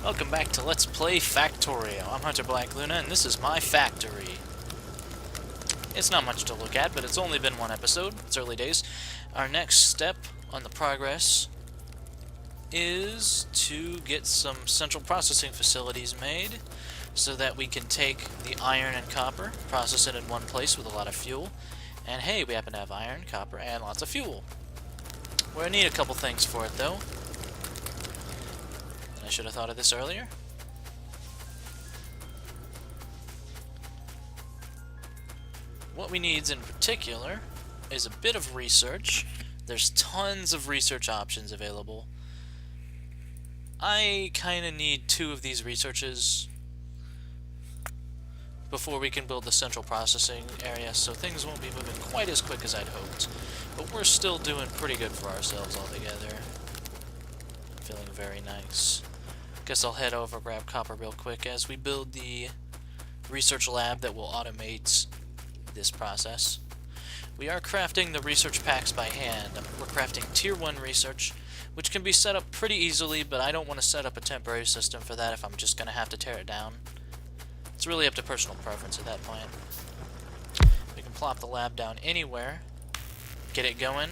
Welcome back to Let's Play Factorio. I'm Hunter Black Luna, and this is my factory. It's not much to look at, but it's only been one episode. It's early days. Our next step on the progress is to get some central processing facilities made so that we can take the iron and copper, process it in one place with a lot of fuel, and hey, we happen to have iron, copper, and lots of fuel. We're gonna need a couple things for it, though. I should have thought of this earlier. What we need in particular is a bit of research. There's tons of research options available. I kind of need 2 of these researches before we can build the central processing area, so things won't be moving quite as quick as I'd hoped. But we're still doing pretty good for ourselves altogether. Feeling very nice. Guess I'll head over, grab copper real quick as we build the research lab that will automate this process. We are crafting the research packs by hand. We're crafting Tier 1 research, which can be set up pretty easily, but I don't want to set up a temporary system for that if I'm just going to have to tear it down. It's really up to personal preference at that point. We can plop the lab down anywhere, get it going.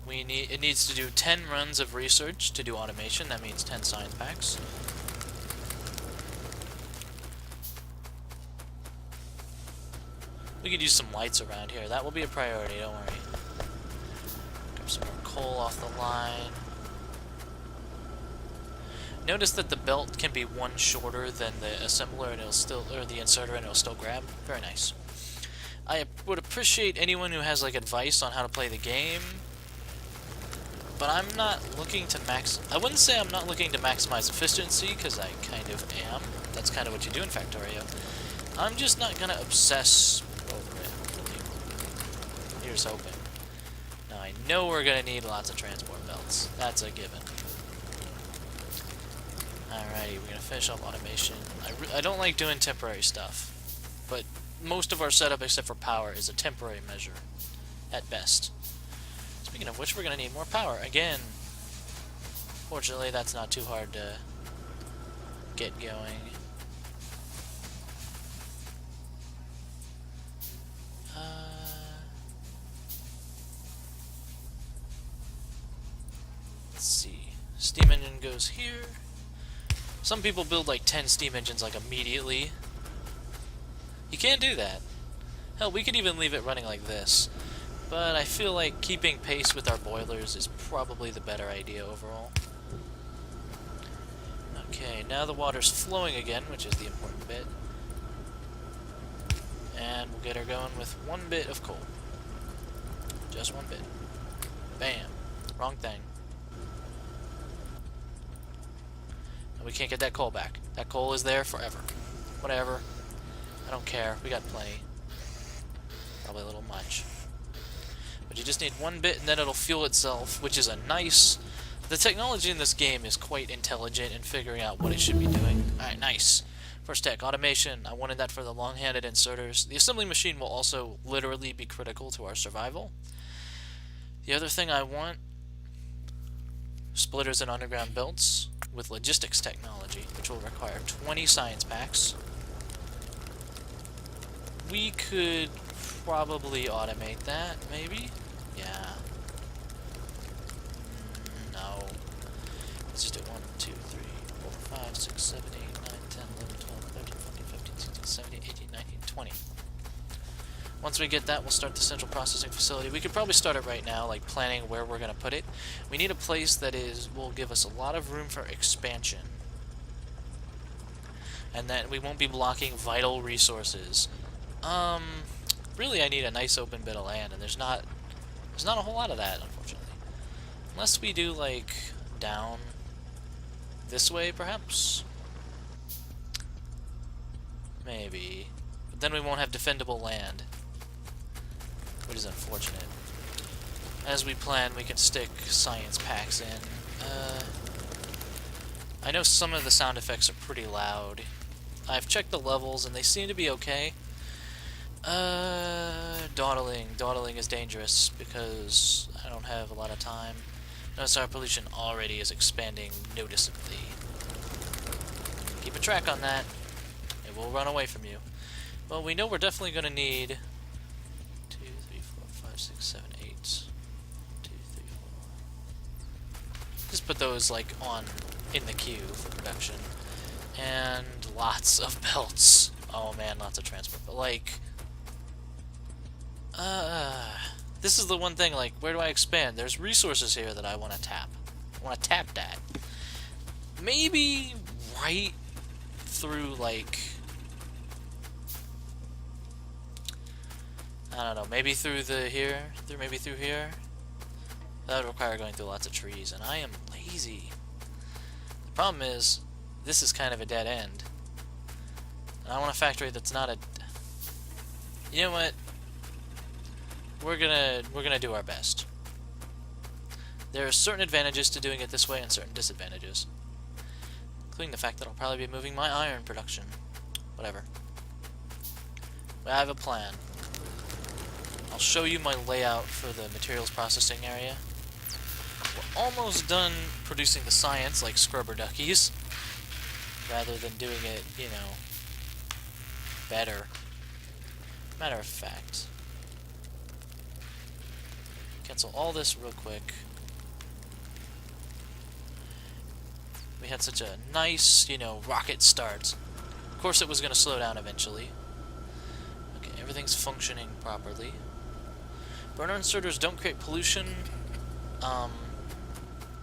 It needs to do 10 runs of research to do automation. That means 10 science packs. We could use some lights around here. That will be a priority, don't worry. Grab some more coal off the line. Notice that the belt can be one shorter than the assembler and it'll still, or the inserter, and it'll still grab. Very nice. I would appreciate anyone who has like advice on how to play the game. But I'm not looking to I wouldn't say I'm not looking to maximize efficiency, because I kind of am. That's kind of what you do in Factorio. I'm just not going to obsess over it. Here's hoping. Now I know we're going to need lots of transport belts. That's a given. Alrighty, we're going to finish up automation. I don't like doing temporary stuff. But most of our setup, except for power, is a temporary measure. At best. Speaking of which, we're going to need more power. Again, fortunately, that's not too hard to get going. Let's see. Steam engine goes here. Some people build like 10 steam engines like immediately. You can't do that. Hell, we could even leave it running like this. But I feel like keeping pace with our boilers is probably the better idea overall. Okay, now the water's flowing again, which is the important bit. And we'll get her going with 1 bit of coal. Just 1 bit. Bam. Wrong thing. And we can't get that coal back. That coal is there forever. Whatever. I don't care. We got plenty. Probably a little much. But you just need 1 bit and then it'll fuel itself, which is a nice... The technology in this game is quite intelligent in figuring out what it should be doing. Alright, nice. First tech, automation. I wanted that for the long-handed inserters. The assembly machine will also literally be critical to our survival. The other thing I want... Splitters and underground belts with logistics technology, which will require 20 science packs. We could probably automate that, maybe? Yeah. No. Let's just do 1, 2, 3, 4, 5, 6, 7, 8, 9, 10, 11, 12, 13, 14, 15, 16, 17, 18, 19, 20. Once we get that, we'll start the central processing facility. We could probably start it right now, like planning where we're going to put it. We need a place that will give us a lot of room for expansion. And that we won't be blocking vital resources. Really, I need a nice open bit of land, and there's not a whole lot of that, unfortunately. Unless we do, like, down this way, perhaps? Maybe. But then we won't have defendable land, which is unfortunate. As we plan, we can stick science packs in. I know some of the sound effects are pretty loud. I've checked the levels, and they seem to be okay. Dawdling. Dawdling is dangerous because I don't have a lot of time. Notice our pollution already is expanding noticeably. Keep a track on that. It will run away from you. Well, we know we're definitely going to need 2, 3, 4, 5, 6, 7, 8. 2, 3, 4. Just put those like on in the queue for production. And lots of belts. Oh man, lots of transport. But like, this is the one thing. Like, where do I expand? There's resources here that I want to tap. I want to tap that. Maybe right through like, I don't know, maybe through maybe through here. That would require going through lots of trees, and I am lazy. The problem is, this is kind of a dead end. And I want a factory that's not a... You know what? We're gonna do our best. There are certain advantages to doing it this way and certain disadvantages. Including the fact that I'll probably be moving my iron production. Whatever. I have a plan. I'll show you my layout for the materials processing area. We're almost done producing the science like scrubber duckies, rather than doing it, you know, better. Matter of fact. Cancel all this real quick. We had such a nice, you know, rocket start. Of course it was going to slow down eventually. Okay, everything's functioning properly. Burner inserters don't create pollution,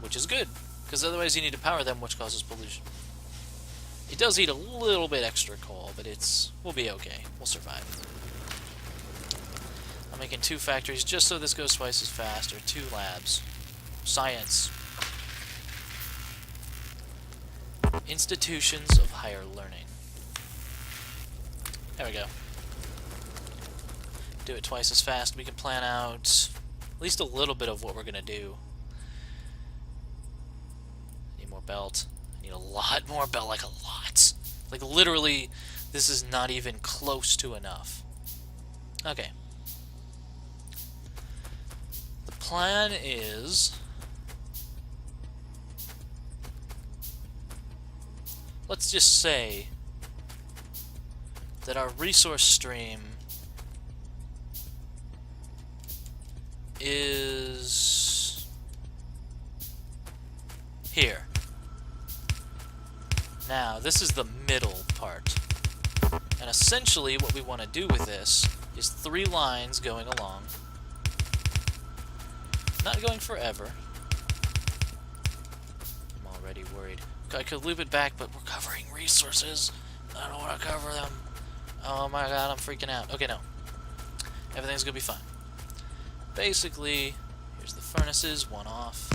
which is good, because otherwise you need to power them, which causes pollution. It does eat a little bit extra coal, but we'll be okay. We'll survive. I'm making 2 factories just so this goes twice as fast, or 2 labs. Science. Institutions of higher learning. There we go. Do it twice as fast. We can plan out at least a little bit of what we're gonna do. Need more belt. I need a lot more belt, like a lot. Like literally, this is not even close to enough. Okay. The plan is... Let's just say that our resource stream is here. Now, this is the middle part. And essentially what we want to do with this is 3 lines going along. Not going forever. I'm already worried. I could loop it back, but we're covering resources. I don't want to cover them. Oh my god, I'm freaking out. Okay, no. Everything's gonna be fine. Basically, here's the furnaces, 1 off.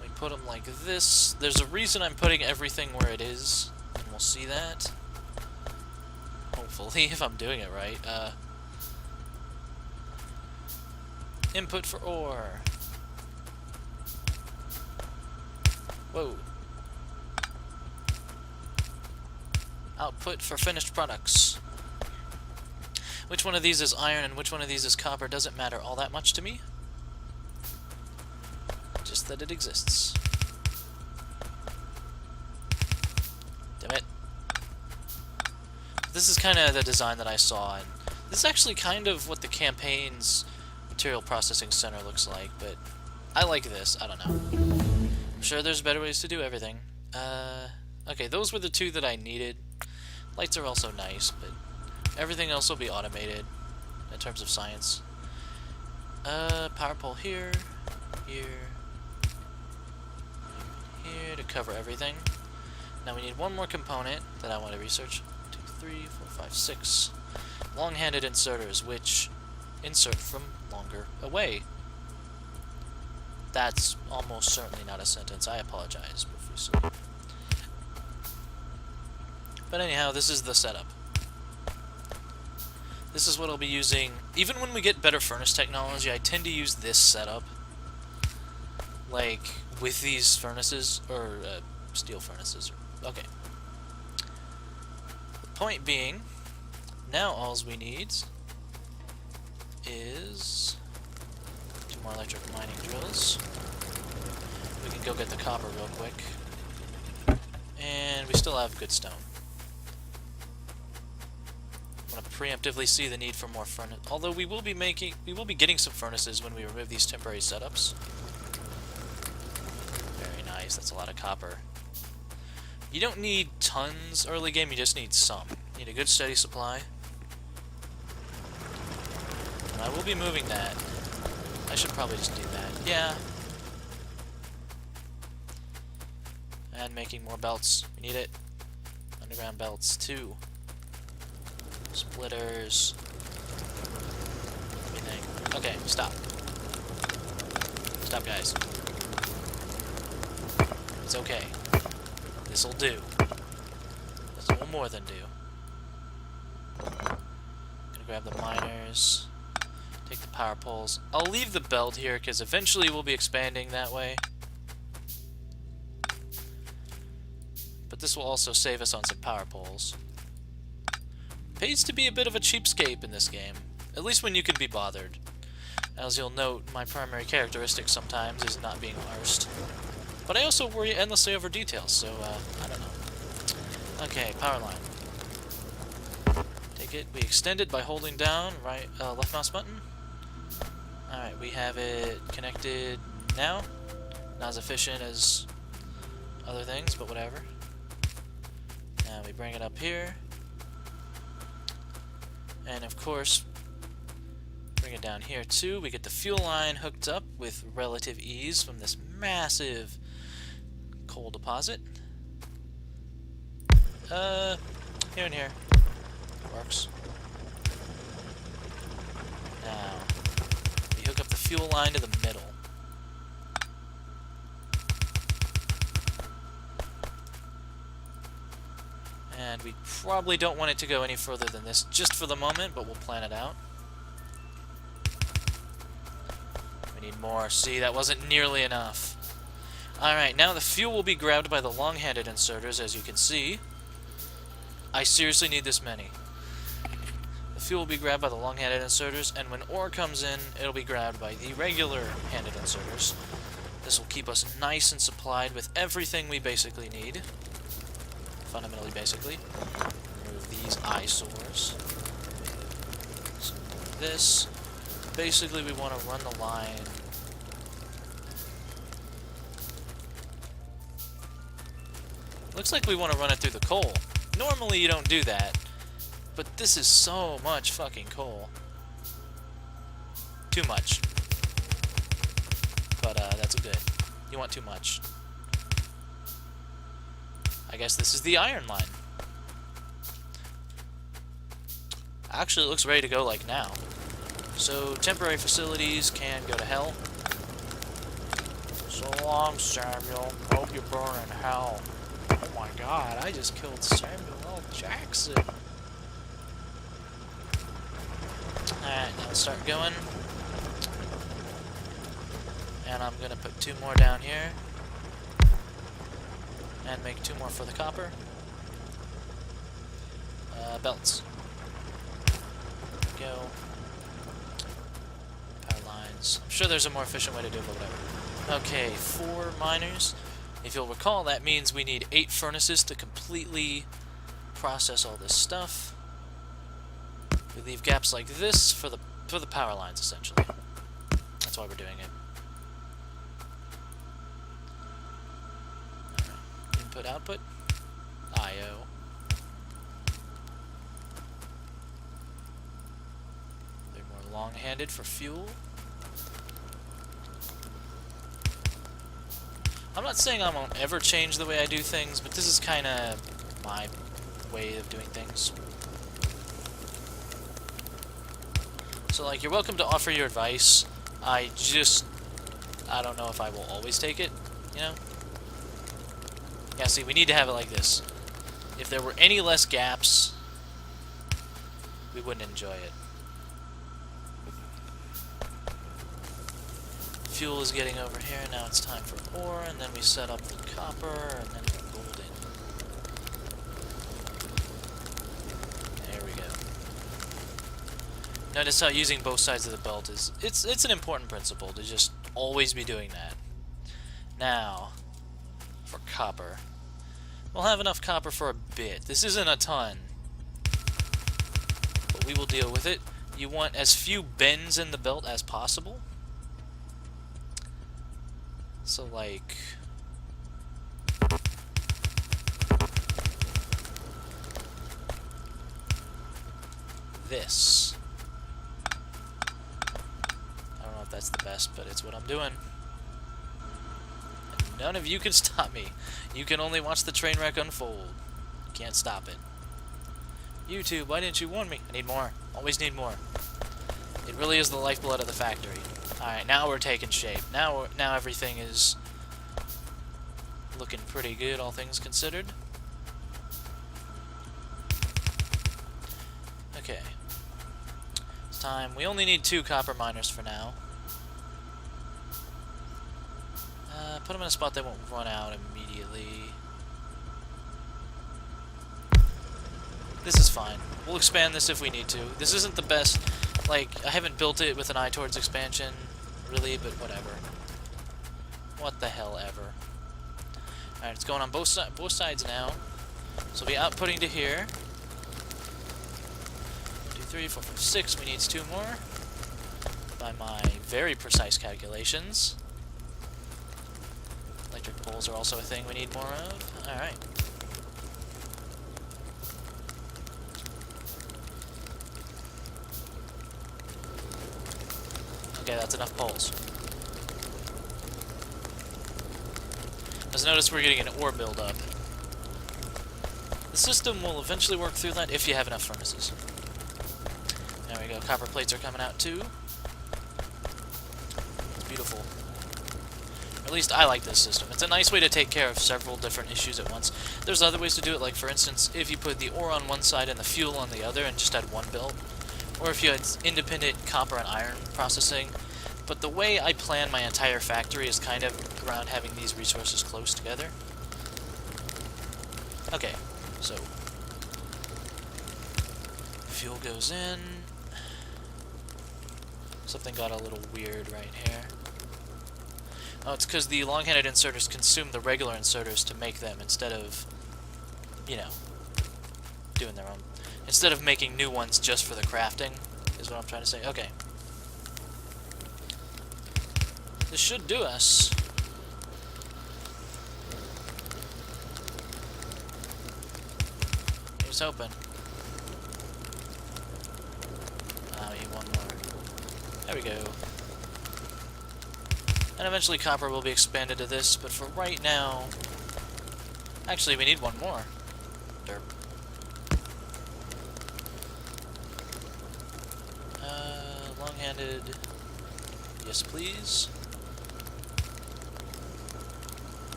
We put them like this. There's a reason I'm putting everything where it is, and we'll see that. Hopefully, if I'm doing it right. Input for ore. Whoa. Output for finished products. Which one of these is iron and which one of these is copper doesn't matter all that much to me. Just that it exists. Damn it. This is kind of the design that I saw, and this is actually kind of what the campaign's material processing center looks like, but I like this. I don't know. I'm sure there's better ways to do everything. Okay, those were the 2 that I needed. Lights are also nice, but everything else will be automated in terms of science. Power pole here, here, here to cover everything. Now we need 1 more component that I want to research. 2, 3, 4, 5, 6. Long-handed inserters, which insert from longer away. That's almost certainly not a sentence. I apologize profusely. But anyhow, this is the setup. This is what I'll be using. Even when we get better furnace technology, I tend to use this setup. Like, with these furnaces, or steel furnaces. Okay. The point being, now all we need is 2 more electric mining drills. We can go get the copper real quick. And we still have good stone. I'm going to preemptively see the need for more furnace. Although we will be getting some furnaces when we remove these temporary setups. Very nice. That's a lot of copper. You don't need tons early game. You just need some. You need a good steady supply. And I will be moving that. I should probably just do that. Yeah. And making more belts. We need it. Underground belts, too. Splitters. Everything. Okay, stop. Stop, guys. It's okay. This'll do. This'll more than do. Gonna grab the miners. Take the power poles. I'll leave the belt here, because eventually we'll be expanding that way. But this will also save us on some power poles. Pays to be a bit of a cheapskate in this game, at least when you can be bothered. As you'll note, my primary characteristic sometimes is not being arsed. But I also worry endlessly over details, so, I don't know. Okay, power line. Take it. We extend it by holding down left mouse button. Alright, we have it connected now. Not as efficient as other things, but whatever. Now we bring it up here. And of course, bring it down here too. We get the fuel line hooked up with relative ease from this massive coal deposit. Here and here. Works. Now, we hook up the fuel line to the middle. And we probably don't want it to go any further than this just for the moment, but we'll plan it out. We need more. See, that wasn't nearly enough. Alright, now the fuel will be grabbed by the long-handed inserters, as you can see. I seriously need this many. The fuel will be grabbed by the long-handed inserters, and when ore comes in, it'll be grabbed by the regular-handed inserters. This will keep us nice and supplied with everything we basically need. Fundamentally, basically. Remove these eyesores. Something like this. Basically, we want to run the line. Looks like we want to run it through the coal. Normally, you don't do that. But this is so much fucking coal. Too much. But, that's good. You want too much. I guess this is the iron line. Actually, it looks ready to go like now. So, temporary facilities can go to hell. So long, Samuel. Hope you burn in hell. Oh my god, I just killed Samuel L. Jackson. Alright, now let's start going. And I'm gonna put 2 more down here. And make 2 more for the copper. Belts. Go. Power lines. I'm sure there's a more efficient way to do it, but whatever. Okay, 4 miners. If you'll recall, that means we need 8 furnaces to completely process all this stuff. We leave gaps like this for the power lines, essentially. That's why we're doing it. Input, output, I/O. They're more long-handed for fuel. I'm not saying I won't ever change the way I do things, but this is kind of my way of doing things. So, like, you're welcome to offer your advice. I don't know if I will always take it, you know? Yeah, see, we need to have it like this. If there were any less gaps, we wouldn't enjoy it. Fuel is getting over here, now it's time for ore, and then we set up the copper, and then the golden. There we go. Notice how using both sides of the belt is, it's an important principle to just always be doing that. Now, for copper. We'll have enough copper for a bit. This isn't a ton, but we will deal with it. You want as few bends in the belt as possible. So, like... this. I don't know if that's the best, but it's what I'm doing. And none of you can stop me. You can only watch the train wreck unfold. You can't stop it. YouTube, why didn't you warn me? I need more. Always need more. It really is the lifeblood of the factory. Alright, now we're taking shape. Now everything is looking pretty good, all things considered. Okay. It's time. We only need 2 copper miners for now. Put them in a spot they won't run out immediately. This is fine. We'll expand this if we need to. This isn't the best. Like, I haven't built it with an eye towards expansion, really, but whatever. What the hell ever. Alright, it's going on both sides now. So we'll be outputting to here. 1, 2, 3, 4, 5, 6. We need 2 more. By my very precise calculations. Electric poles are also a thing we need more of. Alright. Okay, that's enough poles. As notice, we're getting an ore buildup. The system will eventually work through that if you have enough furnaces. There we go. Copper plates are coming out too. It's beautiful. Or at least I like this system. It's a nice way to take care of several different issues at once. There's other ways to do it, like for instance, if you put the ore on one side and the fuel on the other and just had one build. Or if you had independent copper and iron processing. But the way I plan my entire factory is kind of around having these resources close together. Okay, so fuel goes in. Something got a little weird right here. Oh, it's because the long-handed inserters consume the regular inserters to make them instead of, you know, doing their own. Instead of making new ones just for the crafting, is what I'm trying to say. Okay. This should do us. Here's hoping. We need one more. There we go. And eventually copper will be expanded to this, but for right now... Actually, we need one more. Derp. Long-handed... Yes, please.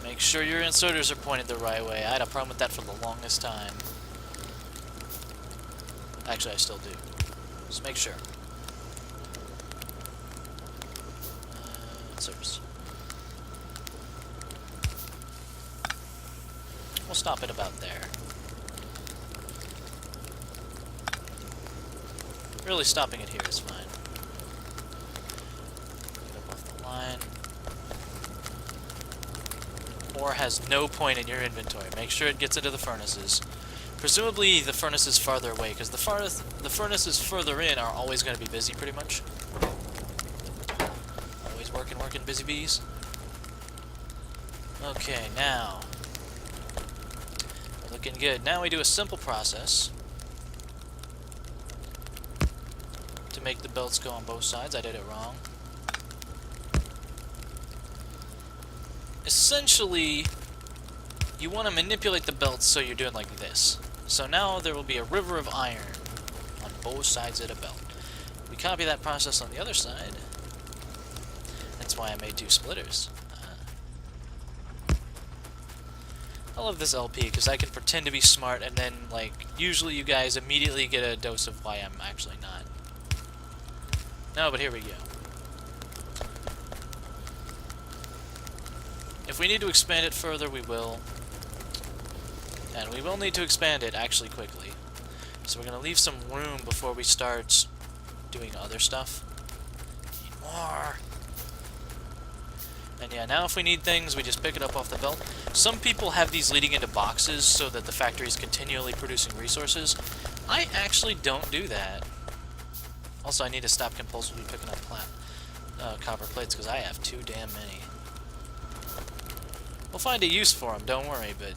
Make sure your inserters are pointed the right way. I had a problem with that for the longest time. Actually, I still do. Just make sure. Inserters. We'll stop it about there. Really, stopping it here is fine. Get up off the line. Ore has no point in your inventory. Make sure it gets into the furnaces. Presumably, the furnace is farther away, because the furnaces further in are always going to be busy, pretty much. Always working, busy bees. Okay, now. Looking good. Now we do a simple process to make the belts go on both sides. I did it wrong. Essentially, you want to manipulate the belts so you're doing like this. So now there will be a river of iron on both sides of the belt. We copy that process on the other side. That's why I made 2 splitters. I love this LP because I can pretend to be smart and then, like, usually you guys immediately get a dose of why I'm actually not. No, but here we go. If we need to expand it further, we will. And we will need to expand it actually quickly. So we're going to leave some room before we start doing other stuff. Need more. And yeah, now if we need things, we just pick it up off the belt. Some people have these leading into boxes so that the factory is continually producing resources. I actually don't do that. Also, I need to stop compulsively picking up copper plates because I have too damn many. We'll find a use for them, don't worry, but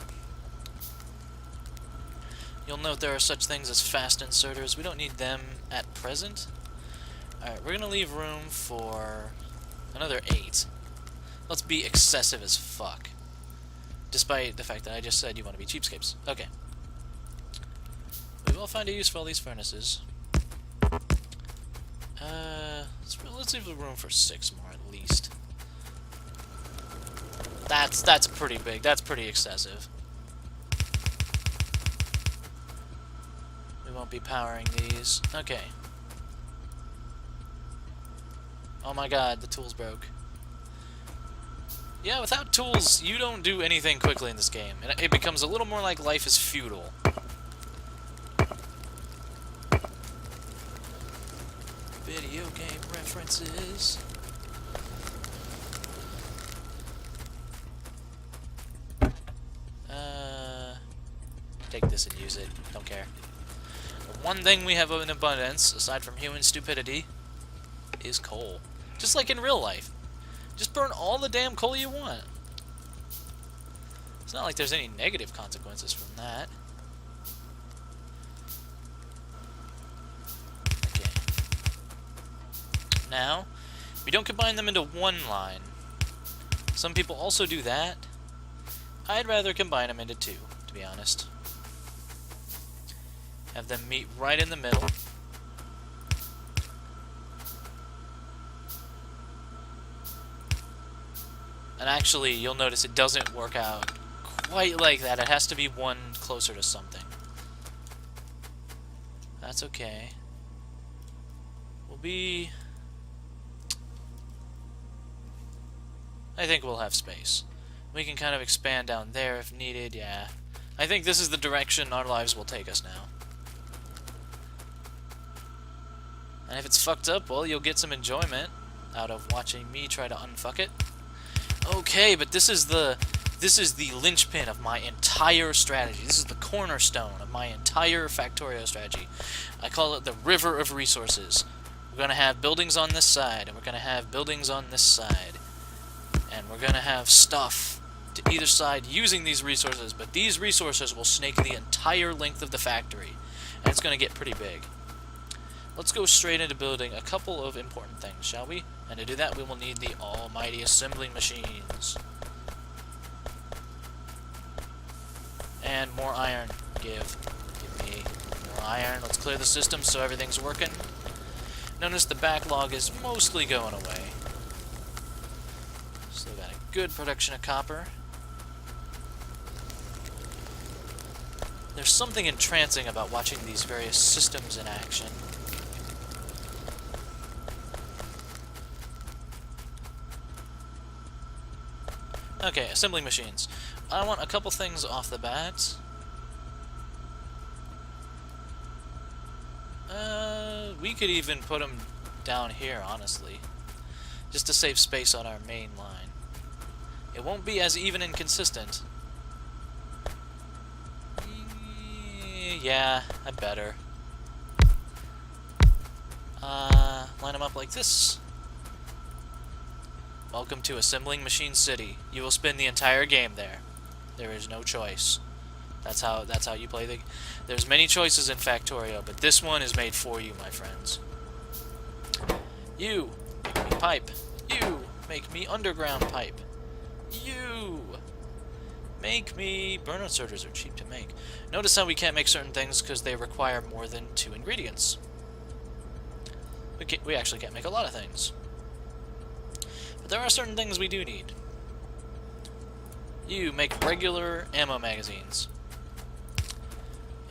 you'll note there are such things as fast inserters. We don't need them at present. Alright, we're going to leave room for another 8. Let's be excessive as fuck. Despite the fact that I just said you want to be cheapskates. Okay. We will find a use for all these furnaces. Let's leave the room for 6 more at least. That's pretty big. That's pretty excessive. We won't be powering these. Okay. Oh my god, the tools broke. Yeah, without tools, you don't do anything quickly in this game. And it becomes a little more like life is futile. Video game references. Take this and use it. Don't care. The one thing we have in abundance, aside from human stupidity, is coal. Just like in real life. Just burn all the damn coal you want. It's not like there's any negative consequences from that. Okay. Now, we don't combine them into one line. Some people also do that. I'd rather combine them into 2, to be honest. Have them meet right in the middle. And actually, you'll notice it doesn't work out quite like that. It has to be one closer to something. That's okay. I think we'll have space. We can kind of expand down there if needed, yeah. I think this is the direction our lives will take us now. And if it's fucked up, well, you'll get some enjoyment out of watching me try to unfuck it. Okay, but this is the linchpin of my entire strategy. This is the cornerstone of my entire Factorio strategy. I call it the river of resources. We're going to have buildings on this side, and we're going to have buildings on this side. And we're going to have stuff to either side using these resources, but these resources will snake the entire length of the factory, and it's going to get pretty big. Let's go straight into building a couple of important things, shall we? And to do that, we will need the almighty assembling machines. And more iron. Give me more iron. Let's clear the system so everything's working. Notice the backlog is mostly going away. Still got a good production of copper. There's something entrancing about watching these various systems in action. Okay, assembling machines. I want a couple things off the bat. We could even put them down here, honestly. Just to save space on our main line. It won't be as even and consistent. Yeah, I better. Line them up like this. Welcome to Assembling Machine City. You will spend the entire game there. There is no choice. That's how you play the... There's many choices in Factorio, but this one is made for you, my friends. You make me pipe. You make me underground pipe. You make me... Burn inserters are cheap to make. Notice how we can't make certain things because they require more than 2 ingredients. We actually can't make a lot of things. But there are certain things we do need. You make regular ammo magazines.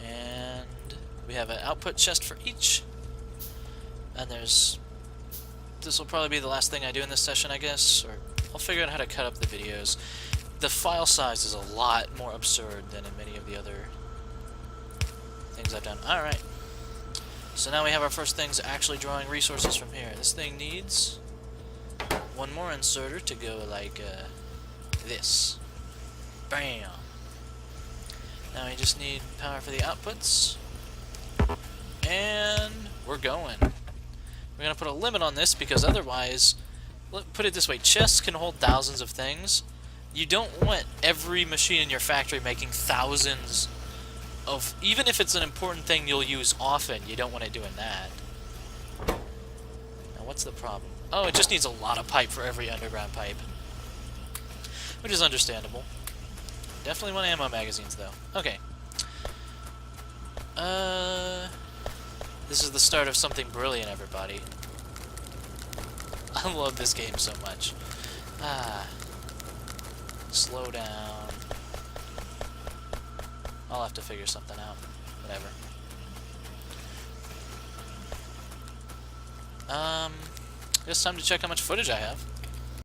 And we have an output chest for each. And there's... This will probably be the last thing I do in this session, I guess. Or I'll figure out how to cut up the videos. The file size is a lot more absurd than in many of the other things I've done. Alright. So now we have our first things actually drawing resources from here. This thing needs one more inserter to go like this. Bam! Now we just need power for the outputs. And we're going. We're going to put a limit on this because otherwise, put it this way, chests can hold thousands of things. You don't want every machine in your factory making thousands of, even if it's an important thing you'll use often, you don't want it doing that. Now what's the problem? Oh, it just needs a lot of pipe for every underground pipe. Which is understandable. Definitely want ammo magazines though. Okay. This is the start of something brilliant, everybody. I love this game so much. Slow down. I'll have to figure something out. Whatever. It's time to check how much footage I have.